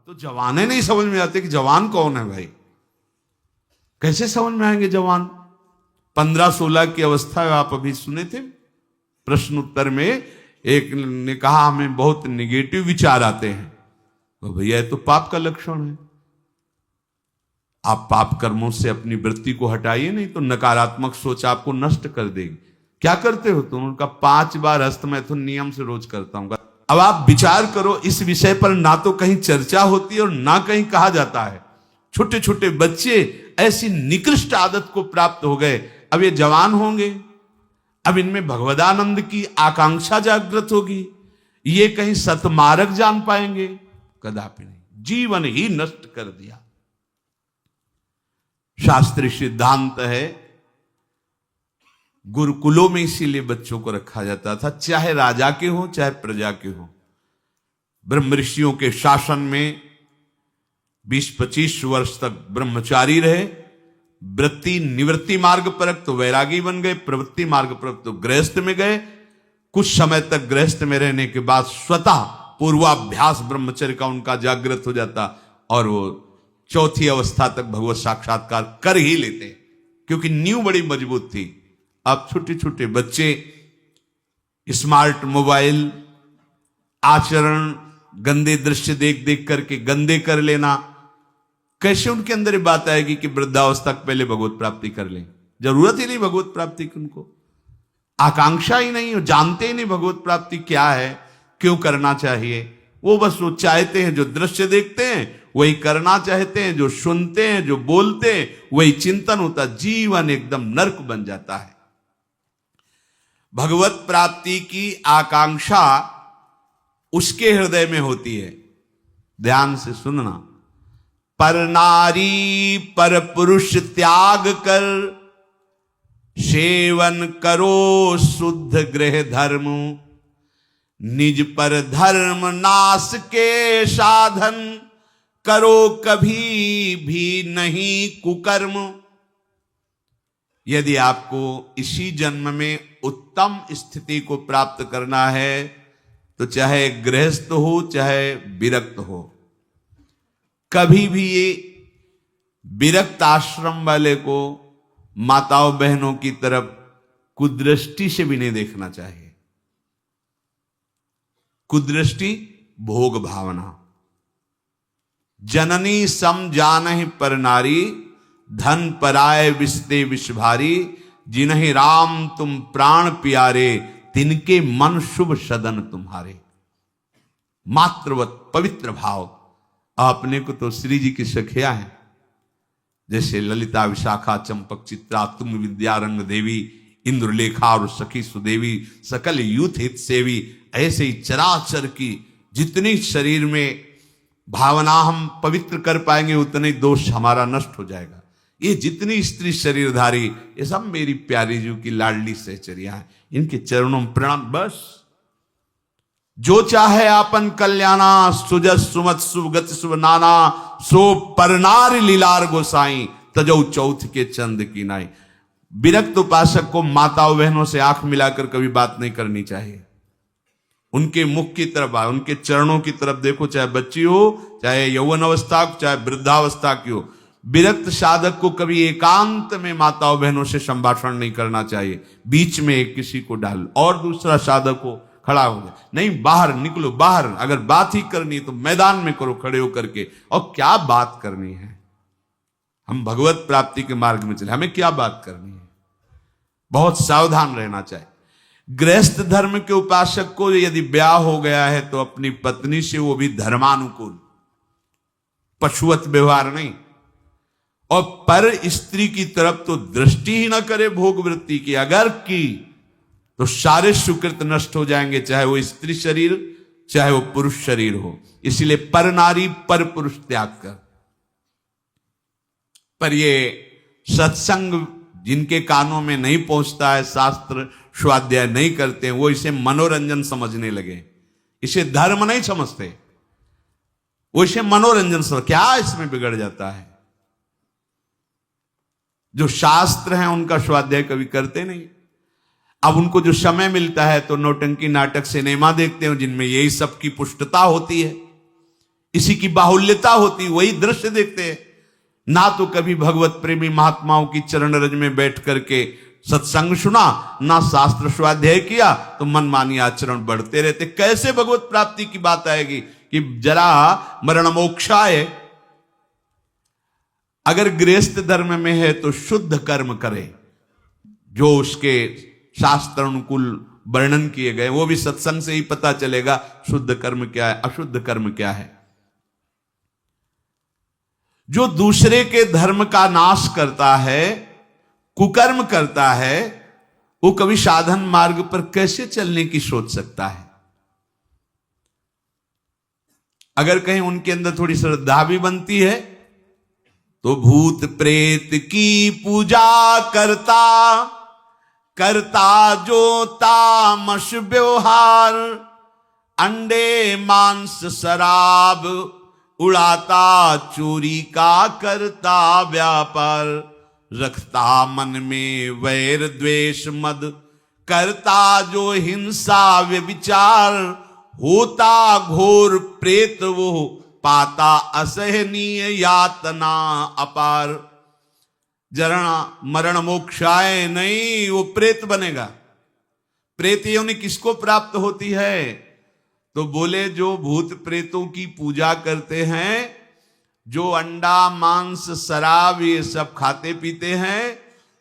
तो जवाने नहीं समझ में आते कि जवान कौन है भाई, कैसे समझ में आएंगे जवान। 15-16 की अवस्था आप अभी सुने थे प्रश्न उत्तर में, एक ने कहा हमें बहुत निगेटिव विचार आते हैं। तो भैया ये तो पाप का लक्षण है। आप पाप कर्मों से अपनी वृत्ति को हटाइए, नहीं तो नकारात्मक सोच आपको नष्ट कर देगी। क्या करते हो तुम? उनका 5 बार हस्तमैथुन नियम से रोज करता हूं। अब आप विचार करो, इस विषय पर ना तो कहीं चर्चा होती है और ना कहीं कहा जाता है। छोटे छोटे बच्चे ऐसी निकृष्ट आदत को प्राप्त हो गए, अब ये जवान होंगे, अब इनमें भगवदानंद की आकांक्षा जागृत होगी, ये कहीं सतमार्ग जान पाएंगे? कदापि नहीं। जीवन ही नष्ट कर दिया। शास्त्रीय सिद्धांत है, गुरुकुलों में इसीलिए बच्चों को रखा जाता था, चाहे राजा के हो चाहे प्रजा के हो। ब्रह्म ऋषियों के शासन में 20-25 वर्ष तक ब्रह्मचारी रहे। वृत्ति निवृत्ति मार्ग पर तो वैरागी बन गए, प्रवृत्ति मार्ग पर तो गृहस्थ में गए। कुछ समय तक गृहस्थ में रहने के बाद स्वतः पूर्वाभ्यास ब्रह्मचर्य का उनका जागृत हो जाता और वो चौथी अवस्था तक भगवत साक्षात्कार कर ही लेते, क्योंकि नींव बड़ी मजबूत थी। अब छोटे छोटे बच्चे स्मार्ट मोबाइल, आचरण, गंदे दृश्य देख देख करके गंदे कर लेना, कैसे उनके अंदर ये बात आएगी कि वृद्धावस्था पहले भगवत प्राप्ति कर लें? जरूरत ही नहीं भगवत प्राप्ति की, उनको आकांक्षा ही नहीं, जानते ही नहीं भगवत प्राप्ति क्या है, क्यों करना चाहिए। वो बस वो चाहते हैं, जो दृश्य देखते हैं वही करना चाहते हैं, जो सुनते हैं, जो बोलते हैं वही चिंतन होता। जीवन एकदम नरक बन जाता है। भगवत प्राप्ति की आकांक्षा उसके हृदय में होती है। ध्यान से सुनना। पर नारी पर पुरुष त्याग कर, सेवन करो शुद्ध गृह धर्म, निज पर धर्म नाश के साधन, करो कभी भी नहीं कुकर्म। यदि आपको इसी जन्म में उत्तम स्थिति को प्राप्त करना है तो चाहे गृहस्थ हो चाहे विरक्त हो, कभी भी ये विरक्त आश्रम वाले को माताओं बहनों की तरफ कुदृष्टि से भी नहीं देखना चाहिए। कुदृष्टि भोग भावना। जननी सम जानहि पर नारी, धन पराय विस्ते विष भारी, जिन्हि राम तुम प्राण प्यारे, तिनके मन शुभ सदन तुम्हारे। मातृवत पवित्र भाव। अपने को तो श्री जी की सखिया है, जैसे ललिता, विशाखा, चंपक, चित्रा, तुम विद्यारंग देवी, इंद्रलेखा और सखी सुदेवी, सकल यूथ हित सेवी। ऐसे ही चराचर की जितनी शरीर में भावना हम पवित्र कर पाएंगे उतने दोष हमारा नष्ट हो जाएगा। ये जितनी स्त्री शरीरधारी, ये सब मेरी प्यारी जी की लाडली सहचरिया है, इनके चरणों में प्रणाम। बस जो चाहे आपन कल्याणा, सुजस सुमत सुगत शुभ नाना, सो परनार लीलार गोसाई, तजौ चौथ के चंद की नाई। विरक्त उपासक को माताओं बहनों से आंख मिलाकर कभी बात नहीं करनी चाहिए। उनके मुख की तरफ, उनके चरणों की तरफ देखो, चाहे बच्ची हो, चाहे यौवन अवस्था, चाहे वृद्धावस्था की हो। विरक्त साधक को कभी एकांत में माताओं बहनों से संभाषण नहीं करना चाहिए। बीच में किसी को डाल और दूसरा साधक को खड़ा हो जाए, नहीं बाहर निकलो। बाहर अगर बात ही करनी है तो मैदान में करो खड़े होकर के। और क्या बात करनी है? हम भगवत प्राप्ति के मार्ग में चले, हमें क्या बात करनी है? बहुत सावधान रहना चाहिए। गृहस्थ धर्म के उपासक को यदि ब्याह हो गया है तो अपनी पत्नी से वो भी धर्मानुकूल, पशुवत व्यवहार नहीं। और पर स्त्री की तरफ तो दृष्टि ही ना करे भोग वृत्ति की। अगर की तो सारे सुकृत नष्ट हो जाएंगे, चाहे वो स्त्री शरीर चाहे वो पुरुष शरीर हो। इसलिए पर नारी पर पुरुष त्याग कर। पर ये सत्संग जिनके कानों में नहीं पहुंचता है, शास्त्र स्वाध्याय नहीं करते हैं, वो इसे मनोरंजन समझने लगे, इसे धर्म नहीं समझते, वो इसे मनोरंजन समझ। क्या इसमें बिगड़ जाता है? जो शास्त्र हैं उनका स्वाध्याय कभी करते नहीं। अब उनको जो समय मिलता है तो नौटंकी नाटक सिनेमा देखते हैं जिनमें यही सब की पुष्टता होती है। इसी की बाहुल्यता होती, वही दृश्य देखते हैं। ना तो कभी भगवत प्रेमी महात्माओं की चरण रज में बैठ करके सत्संग सुना, ना शास्त्र स्वाध्याय किया, तो मनमानी आचरण बढ़ते रहते। कैसे भगवत प्राप्ति की बात आएगी कि जरा मरण मोक्षाय। अगर गृहस्थ धर्म में है तो शुद्ध कर्म करे, जो उसके शास्त्र अनुकूल वर्णन किए गए, वो भी सत्संग से ही पता चलेगा शुद्ध कर्म क्या है, अशुद्ध कर्म क्या है। जो दूसरे के धर्म का नाश करता है, कुकर्म करता है, वो कभी साधन मार्ग पर कैसे चलने की सोच सकता है। अगर कहीं उनके अंदर थोड़ी श्रद्धा भी बनती है तो भूत प्रेत की पूजा करता, करता जो तामस व्यवहार, अंडे मांस शराब उड़ाता, चोरी का करता व्यापार, रखता मन में वैर द्वेष मद, करता जो हिंसा व्यभिचार, होता घोर प्रेत वो, पाता असहनीय यातना अपार। जरा मरण मोक्षाय नहीं, वो प्रेत बनेगा। प्रेत योनि किसको प्राप्त होती है? तो बोले जो भूत प्रेतों की पूजा करते हैं, जो अंडा मांस शराब ये सब खाते पीते हैं,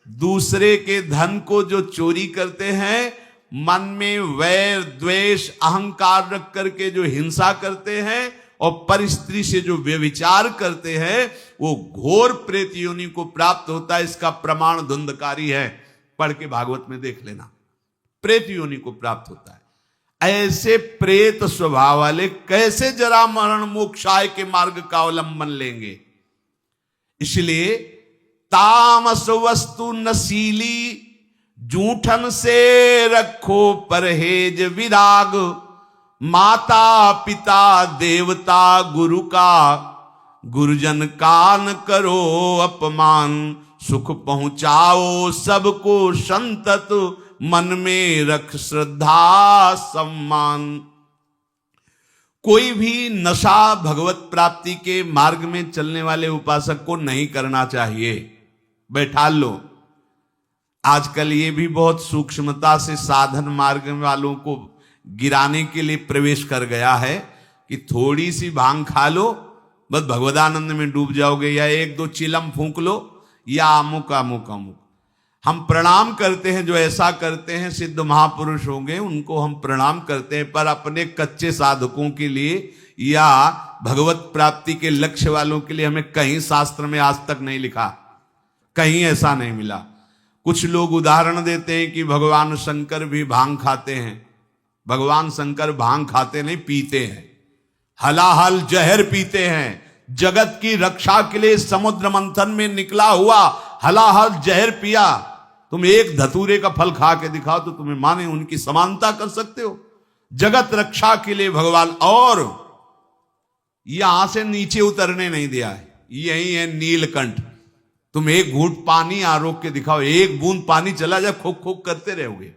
दूसरे के धन को जो चोरी करते हैं, मन में वैर द्वेष अहंकार रख करके जो हिंसा करते हैं और पर स्त्री से जो व्यभिचार करते हैं, वो घोर प्रेत योनि को प्राप्त होता है। इसका प्रमाण धुंधकारी है, पढ़ के भागवत में देख लेना। प्रेत योनि को प्राप्त होता है। ऐसे प्रेत स्वभाव वाले कैसे जरा मरण मोक्षाय के मार्ग का अवलंबन लेंगे। इसलिए तामस वस्तु नशीली, जूठन से रखो परहेज विराग, माता पिता देवता गुरु का, गुरुजन का न करो अपमान, सुख पहुंचाओ सबको संतत, मन में रख श्रद्धा सम्मान। कोई भी नशा भगवत प्राप्ति के मार्ग में चलने वाले उपासक को नहीं करना चाहिए। बैठा लो। आजकल ये भी बहुत सूक्ष्मता से साधन मार्ग वालों को गिराने के लिए प्रवेश कर गया है कि थोड़ी सी भांग खा लो, बस भगवदानंद में डूब जाओगे, या एक दो चिलम फूंक लो, या अमुक अमुक अमुक। हम प्रणाम करते हैं, जो ऐसा करते हैं सिद्ध महापुरुष होंगे, उनको हम प्रणाम करते हैं, पर अपने कच्चे साधकों के लिए या भगवत प्राप्ति के लक्ष्य वालों के लिए हमें कहीं शास्त्र में आज तक नहीं लिखा, कहीं ऐसा नहीं मिला। कुछ लोग उदाहरण देते हैं कि भगवान शंकर भी भांग खाते हैं। भगवान शंकर भांग खाते नहीं, पीते हैं, हलाहल जहर पीते हैं। जगत की रक्षा के लिए समुद्र मंथन में निकला हुआ हलाहल जहर पिया। तुम एक धतूरे का फल खा के दिखाओ तो तुम्हें माने उनकी समानता कर सकते हो। जगत रक्षा के लिए भगवान, और यहां से नीचे उतरने नहीं दिया है। यही है नीलकंठ। तुम एक घूंट पानी आरोक के दिखाओ, एक बूंद पानी चला जाए, खोक खोक करते रहोगे।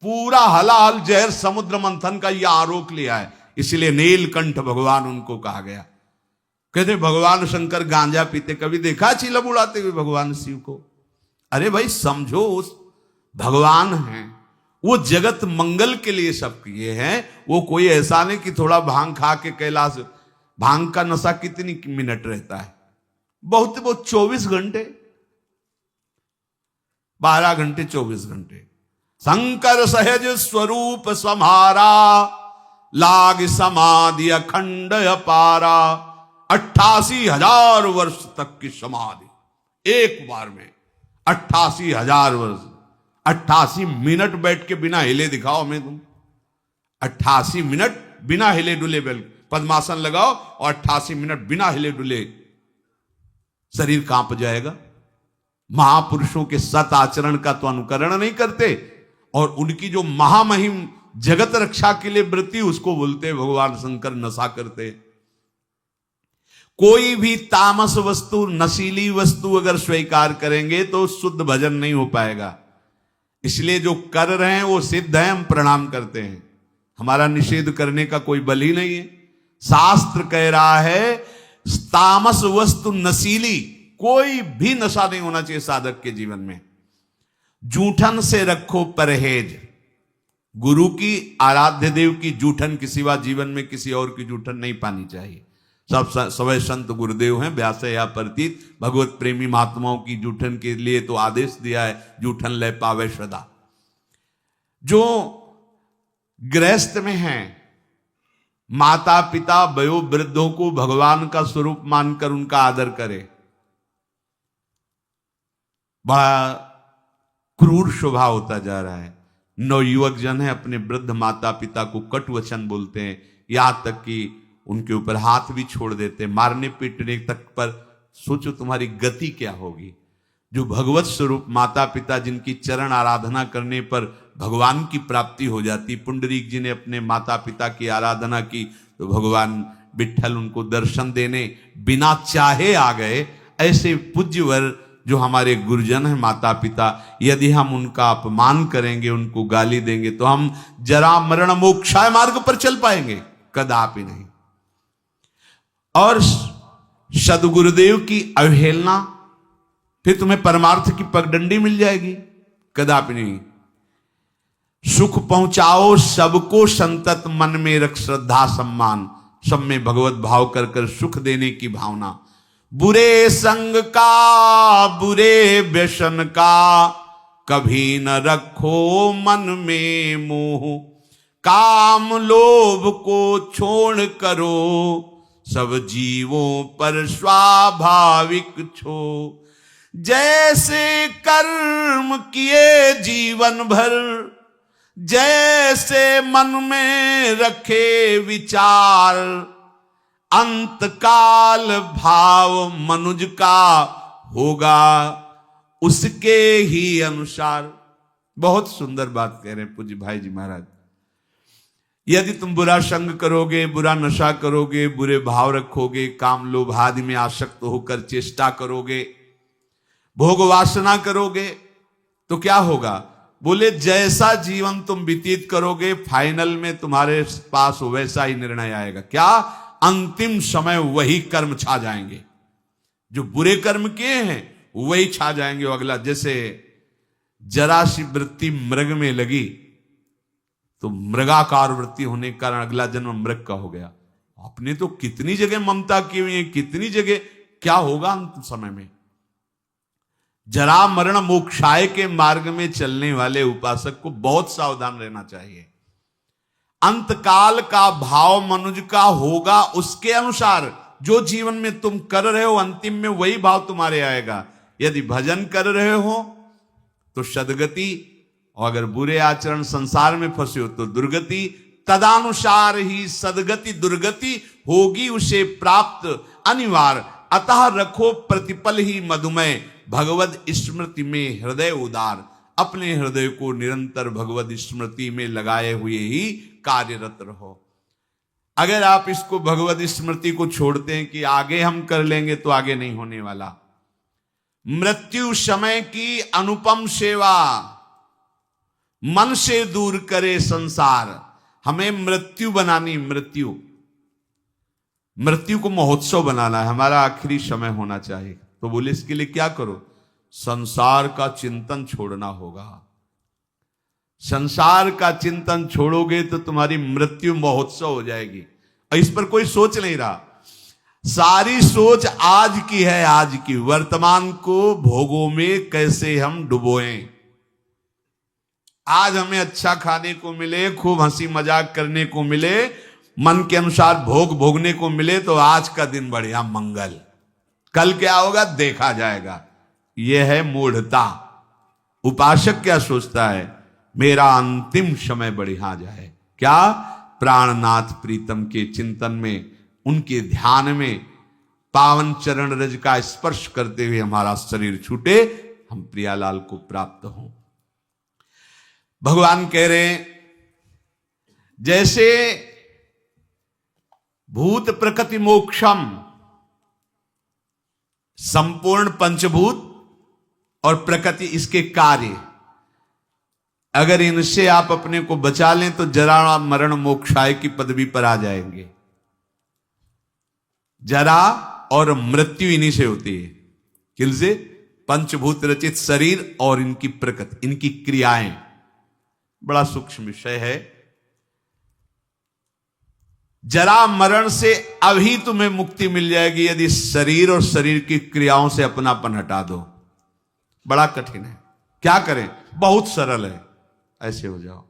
पूरा हलाहल जहर समुद्र मंथन का यह आरोक लिया है, इसलिए नीलकंठ भगवान उनको कहा गया। कहते भगवान शंकर गांजा पीते, कभी देखा चिलम उड़ाते हुए भगवान शिव को? अरे भाई समझो, उस भगवान हैं, वो जगत मंगल के लिए सब किए हैं। वो कोई ऐसा नहीं कि थोड़ा भांग खा के कैलाश। भांग का नशा कितनी मिनट रहता है? बहुत 24 घंटे, 12 घंटे 24 घंटे। शंकर सहज स्वरूप समारा, लाग समाधि अखंड अपारा। 88,000 वर्ष तक की समाधि एक बार में, 88,000 वर्ष। 88 मिनट बैठ के बिना हिले दिखाओ हमें तुम। 88 मिनट बिना हिले डुले पद्मासन लगाओ और 88 मिनट बिना हिले डुले, शरीर कांप जाएगा। महापुरुषों के सत आचरण का तो अनुकरण नहीं करते, और उनकी जो महामहिम जगत रक्षा के लिए वृत्ति, उसको बोलते भगवान शंकर नशा करते। कोई भी तामस वस्तु, नशीली वस्तु अगर स्वीकार करेंगे तो शुद्ध भजन नहीं हो पाएगा। इसलिए जो कर रहे हैं वो सिद्ध है, हम प्रणाम करते हैं। हमारा निषेध करने का कोई बल ही नहीं है। शास्त्र कह रहा है तामस वस्तु नशीली, कोई भी नशा नहीं होना चाहिए साधक के जीवन में। जूठन से रखो परहेज, गुरु की, आराध्य देव की जूठन के सिवा जीवन में किसी और की जूठन नहीं पानी चाहिए। सब सवै संत गुरुदेव हैं, व्यास या प्रतीत, भगवत प्रेमी महात्माओं की जूठन के लिए तो आदेश दिया है, जूठन ले पावे सदा। जो गृहस्थ में हैं, माता पिता वयो वृद्धों को भगवान का स्वरूप मानकर उनका आदर करे। बड़ा क्रूर स्वभाव होता जा रहा है। नवयुवक जन है, अपने वृद्ध माता पिता को कटु वचन बोलते हैं, यहां तक कि उनके ऊपर हाथ भी छोड़ देते हैं, मारने पीटने तक पर। सोचो तुम्हारी गति क्या होगी। जो भगवत स्वरूप माता पिता जिनकी चरण आराधना करने पर भगवान की प्राप्ति हो जाती। पुंडरीक जी ने अपने माता पिता की आराधना की तो भगवान विठ्ठल उनको दर्शन देने बिना चाहे आ गए। ऐसे पूज्यवर जो हमारे गुरुजन हैं, माता पिता, यदि हम उनका अपमान करेंगे, उनको गाली देंगे, तो हम जरा मरण मोक्षाय मार्ग पर चल पाएंगे? कदापि नहीं। और सदगुरुदेव की अवहेलना, फिर तुम्हें परमार्थ की पगडंडी मिल जाएगी? कदापि नहीं। सुख पहुंचाओ सबको संतत, मन में रख श्रद्धा सम्मान, सब में भगवत भाव कर कर सुख देने की भावना। बुरे संग का, बुरे व्यसन का, कभी न रखो मन में मोह। काम लोभ को छोड़ करो, सब जीवों पर स्वाभाविक छो। जैसे कर्म किए जीवन भर, जैसे मन में रखे विचार, अंतकाल भाव मनुज का होगा उसके ही अनुसार। बहुत सुंदर बात कह रहे हैं पूज्य भाई जी महाराज। यदि तुम बुरा संग करोगे, बुरा नशा करोगे, बुरे भाव रखोगे, काम लोभ आदि में आसक्त होकर चेष्टा करोगे, भोग वासना करोगे, तो क्या होगा? बोले जैसा जीवन तुम व्यतीत करोगे, फाइनल में तुम्हारे पास वैसा ही निर्णय आएगा। क्या? अंतिम समय वही कर्म छा जाएंगे। जो बुरे कर्म किए हैं वही छा जाएंगे। अगला, जैसे जरा सी वृत्ति मृग में लगी तो मृगाकार वृत्ति होने के कारण अगला जन्म मृग का हो गया। आपने तो कितनी जगह ममता की हुई है, कितनी जगह। क्या होगा अंत समय में? जरा मरण मोक्षाय के मार्ग में चलने वाले उपासक को बहुत सावधान रहना चाहिए। अंतकाल का भाव मनुज का होगा उसके अनुसार। जो जीवन में तुम कर रहे हो, अंतिम में वही भाव तुम्हारे आएगा। यदि भजन कर रहे हो तो सदगति, और अगर बुरे आचरण संसार में फंसे हो तो दुर्गति। तदानुसार ही सदगति दुर्गति होगी उसे प्राप्त अनिवार्य। अतः रखो प्रतिपल ही मधुमय, भगवद स्मृति में हृदय उदार। अपने हृदय को निरंतर भगवद स्मृति में लगाए हुए ही कार्यरत रहो। अगर आप इसको भगवद स्मृति को छोड़ते हैं कि आगे हम कर लेंगे, तो आगे नहीं होने वाला। मृत्यु समय की अनुपम सेवा, मन से दूर करे संसार। हमें मृत्यु बनानी, मृत्यु को महोत्सव बनाना है। हमारा आखिरी समय होना चाहिए। तो बोले इसके लिए क्या करो? संसार का चिंतन छोड़ना होगा। संसार का चिंतन छोड़ोगे तो तुम्हारी मृत्यु महोत्सव हो जाएगी। और इस पर कोई सोच नहीं रहा। सारी सोच आज की है, आज की। वर्तमान को भोगों में कैसे हम डुबोएं। आज हमें अच्छा खाने को मिले, खूब हंसी मजाक करने को मिले, मन के अनुसार भोग भोगने को मिले, तो आज का दिन बढ़िया मंगल। कल क्या होगा देखा जाएगा। यह है मूढ़ता। उपासक क्या सोचता है? मेरा अंतिम समय बढ़िया जाए। क्या? प्राणनाथ प्रीतम के चिंतन में, उनके ध्यान में, पावन चरण रज का स्पर्श करते हुए हमारा शरीर छूटे, हम प्रियालाल को प्राप्त हों। भगवान कह रहे हैं जैसे भूत प्रकृति मोक्षम, संपूर्ण पंचभूत और प्रकृति इसके कार्य, अगर इनसे आप अपने को बचा लें तो जरा मरण मोक्षाय की पदवी पर आ जाएंगे। जरा और मृत्यु इन्हीं से होती है। किनसे? पंचभूत रचित शरीर और इनकी प्रकृति, इनकी क्रियाएं। बड़ा सूक्ष्म विषय है। जरा मरण से अभी तुम्हें मुक्ति मिल जाएगी यदि शरीर और शरीर की क्रियाओं से अपनापन हटा दो। बड़ा कठिन है, क्या करें? बहुत सरल है। ऐसे हो जाओ,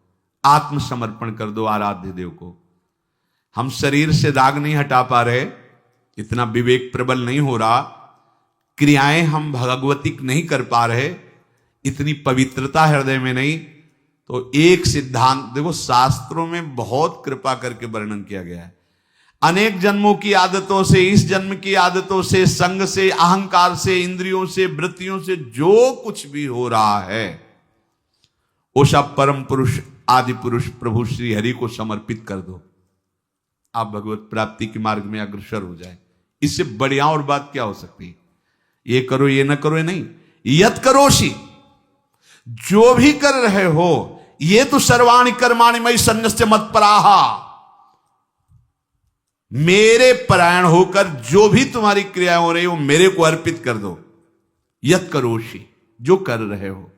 आत्मसमर्पण कर दो आराध्य देव को। हम शरीर से दाग नहीं हटा पा रहे, इतना विवेक प्रबल नहीं हो रहा, क्रियाएं हम भगवतिक नहीं कर पा रहे, इतनी पवित्रता हृदय में नहीं। तो एक सिद्धांत देखो, शास्त्रों में बहुत कृपा करके वर्णन किया गया है। अनेक जन्मों की आदतों से, इस जन्म की आदतों से, संग से, अहंकार से, इंद्रियों से, वृत्तियों से जो कुछ भी हो रहा है वो सब परम पुरुष, आदि पुरुष प्रभु श्री हरि को समर्पित कर दो। आप भगवत प्राप्ति के मार्ग में अग्रसर हो जाए। इससे बढ़िया और बात क्या हो सकती है? ये करो, ये न करो, ये नहीं। यत करोषि, जो भी कर रहे हो, ये तो सर्वाणि कर्माणि मयि सन्न्यस्य मत्पराहा, मेरे परायण होकर जो भी तुम्हारी क्रियाएं हो रही हो मेरे को अर्पित कर दो। यत करोषि, जो कर रहे हो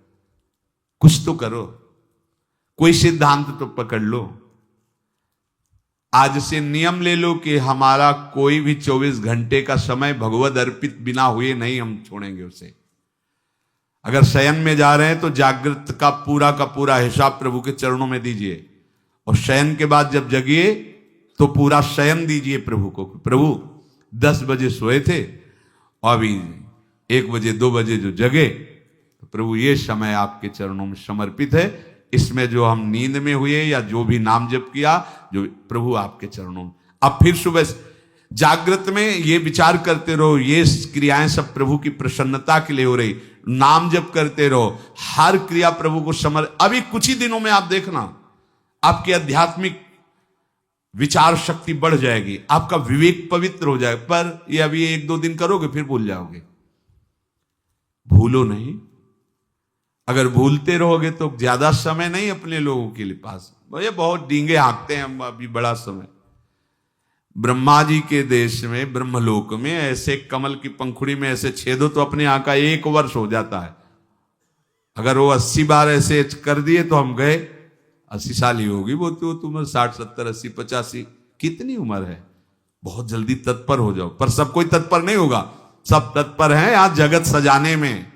कुछ तो करो, कोई सिद्धांत तो पकड़ लो। आज से नियम ले लो कि हमारा कोई भी 24 घंटे का समय भगवद अर्पित बिना हुए नहीं हम छोड़ेंगे उसे। अगर शयन में जा रहे हैं तो जागृत का पूरा हिसाब प्रभु के चरणों में दीजिए, और शयन के बाद जब जगिए तो पूरा शयन दीजिए प्रभु को। प्रभु 10 बजे सोए थे और अभी 1 बजे 2 बजे जो जगे, तो प्रभु ये समय आपके चरणों में समर्पित है। इसमें जो हम नींद में हुए या जो भी नाम जप किया, जो प्रभु आपके चरणों में। अब फिर सुबह जागृत में ये विचार करते रहो, ये क्रियाएं सब प्रभु की प्रसन्नता के लिए हो रही। नाम जप करते रहो, हर क्रिया प्रभु को अभी कुछ ही दिनों में आप देखना आपकी आध्यात्मिक विचार शक्ति बढ़ जाएगी, आपका विवेक पवित्र हो जाएगा। पर ये अभी 1-2 दिन करोगे फिर भूल जाओगे। भूलो नहीं, अगर भूलते रहोगे तो ज्यादा समय नहीं अपने लोगों के लिए पास। ये बहुत डींगे हाँकते हैं हम, अभी बड़ा समय। ब्रह्मा जी के देश में, ब्रह्मलोक में ऐसे कमल की पंखुड़ी में ऐसे छेदो तो अपने यहाँ का 1 वर्ष हो जाता है। अगर वो 80 बार ऐसे कर दिए तो हम गए। 80 साल ही होगी वो, तो तुम्हें 60, 70, 80, 85 कितनी उम्र है? बहुत जल्दी तत्पर हो जाओ। पर सब कोई तत्पर नहीं होगा, सब तत्पर हैं यहाँ जगत सजाने में।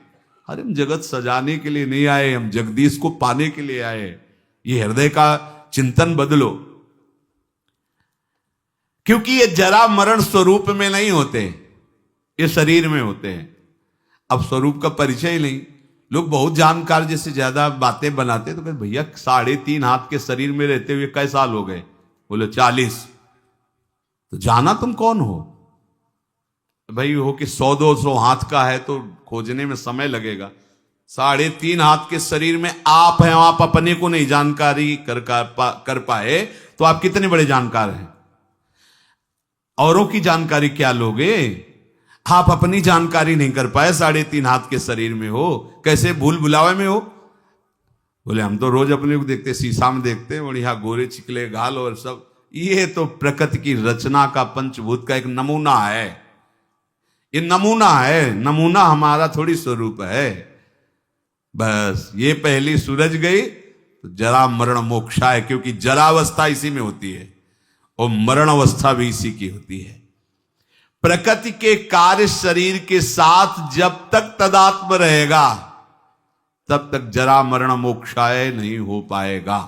अरे हम जगत सजाने के लिए नहीं आए, हम जगदीश को पाने के लिए आए। ये हृदय का चिंतन बदलो, क्योंकि ये जरा मरण स्वरूप में नहीं होते, ये शरीर में होते हैं। अब स्वरूप का परिचय ही नहीं। लोग बहुत जानकार जैसे ज्यादा बातें बनाते तो कहते भैया 3.5 हाथ के शरीर में रहते हुए कई साल हो गए? बोले 40। तो जाना तुम कौन हो भाई? हो कि 100-200 हाथ का है तो खोजने में समय लगेगा। 3.5 हाथ के शरीर में आप हैं, आप अपने को नहीं जानकारी कर पाए तो आप कितने बड़े जानकार हैं? औरों की जानकारी क्या लोगे? आप अपनी जानकारी नहीं कर पाए, 3.5 हाथ के शरीर में हो, कैसे भूल भुलावे में हो? बोले हम तो रोज अपने को देखते, शीशा में देखते हैं, बढ़िया गोरे चिकले गाल और सब। ये तो प्रकृति की रचना का, पंचभूत का एक नमूना है। ये नमूना है, नमूना हमारा थोड़ी स्वरूप है। बस ये पहली सूरज गई तो जरा मरण मोक्षा है, क्योंकि जरावस्था इसी में होती है और मरण अवस्था भी इसी की होती है। प्रकृति के कार्य शरीर के साथ जब तक तदात्म रहेगा तब तक जरा मरण मोक्षाय नहीं हो पाएगा।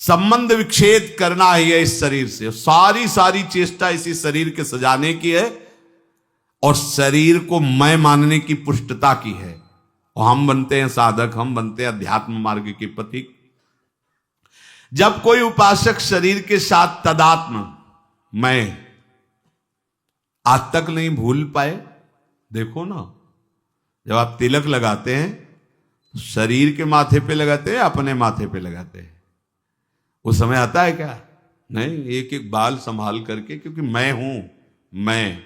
संबंध विच्छेद करना ही है इस शरीर से। सारी चेष्टा इसी शरीर के सजाने की है और शरीर को मैं मानने की पुष्टता की है। और हम बनते हैं साधक, हम बनते हैं अध्यात्म मार्ग के पथिक। जब कोई उपासक शरीर के साथ तदात्म मैं आज तक नहीं भूल पाए, देखो ना, जब आप तिलक लगाते हैं शरीर के माथे पे लगाते हैं, अपने माथे पे लगाते हैं, वो समय आता है क्या? नहीं, एक एक बाल संभाल करके, क्योंकि मैं हूं, मैं,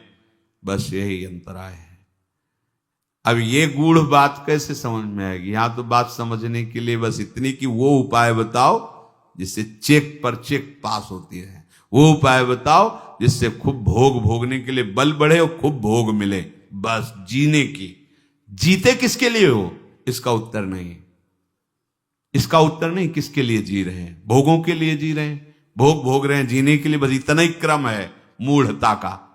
बस यही अंतराय है। अब ये गूढ़ बात कैसे समझ में आएगी? यहां तो बात समझने के लिए बस इतनी कि वो उपाय बताओ जिससे चेक पर चेक पास होती है, वो उपाय बताओ जिससे खूब भोग भोगने के लिए बल बढ़े और खूब भोग मिले, बस जीने की। जीते किसके लिए हो, इसका उत्तर नहीं। इसका उत्तर नहीं किसके लिए जी रहे हैं। भोगों के लिए जी रहे हैं, भोग भोग रहे हैं जीने के लिए, बस इतना ही क्रम है मूढ़ता का।